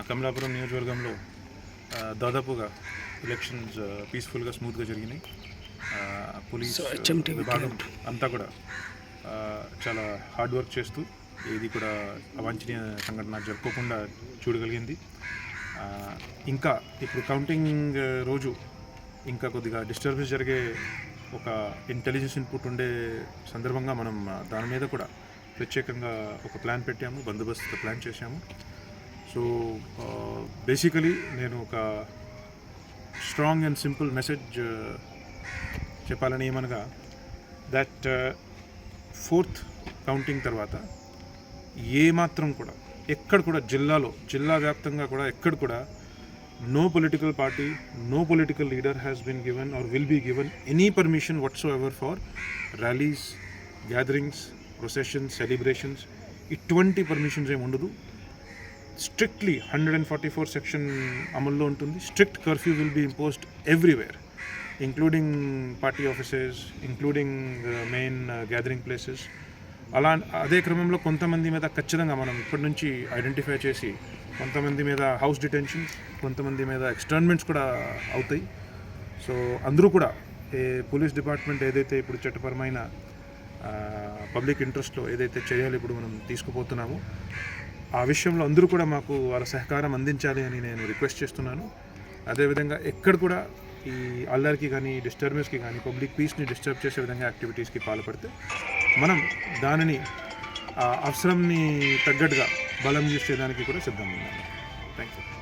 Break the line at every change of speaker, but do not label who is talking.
కమలాపురం నియోజకవర్గంలో దాదాపుగా ఎలక్షన్స్ పీస్ఫుల్గా స్మూత్గా జరిగినాయి. పోలీస్ విభాగం అంతా కూడా చాలా హార్డ్ వర్క్ చేస్తూ ఏది కూడా అవాంఛనీయ సంఘటన జరుపుకోకుండా చూడగలిగింది. ఇంకా ఇప్పుడు కౌంటింగ్ రోజు ఇంకా కొద్దిగా డిస్టర్బెన్స్ జరిగే ఒక ఇంటెలిజెన్స్ ఇన్పుట్ ఉండే సందర్భంగా మనం దాని మీద కూడా ప్రత్యేకంగా ఒక ప్లాన్ పెట్టాము, బందోబస్తు ప్లాన్ చేశాము. సో బేసికలీ నేను ఒక స్ట్రాంగ్ అండ్ సింపుల్ మెసేజ్ చెప్పాలని ఏమనగా దట్ 4th కౌంటింగ్ తర్వాత ఏమాత్రం కూడా ఎక్కడ కూడా జిల్లా వ్యాప్తంగా కూడా ఎక్కడ కూడా no political party, no political leader has been given or will be given any permission whatsoever for rallies, gatherings, processions, celebrations. ఇటువంటి పర్మిషన్స్ ఏమి ఉండదు. స్ట్రిక్ట్లీ 144 సెక్షన్ అమల్లో ఉంటుంది. Strict curfew will be imposed everywhere, including party offices, including main gathering places. అదే క్రమంలో కొంతమంది మీద ఖచ్చితంగా మనం ఇప్పటి నుంచి ఐడెంటిఫై చేసి కొంతమంది మీద హౌస్ డిటెన్షన్, కొంతమంది మీద ఎక్స్టర్న్మెంట్స్ కూడా అవుతాయి. సో అందరూ కూడా పోలీస్ డిపార్ట్మెంట్ ఏదైతే ఇప్పుడు చట్టపరమైన పబ్లిక్ ఇంట్రెస్ట్లో ఏదైతే చేయాలి ఇప్పుడు మనం తీసుకుపోతున్నామో ఆ విషయంలో అందరూ కూడా మాకు వాళ్ళ సహకారం అందించాలి అని నేను రిక్వెస్ట్ చేస్తున్నాను. అదేవిధంగా ఎక్కడ కూడా ఈ అల్లరికి కానీ డిస్టర్బెన్స్కి కానీ పబ్లిక్ పీస్ని డిస్టర్బ్ చేసే విధంగా యాక్టివిటీస్కి పాల్పడితే మనం దానిని అవసరంని తగ్గట్టుగా బలం యూజ్ చేయడానికి కూడా సిద్ధంగా ఉన్నాను. Thank you.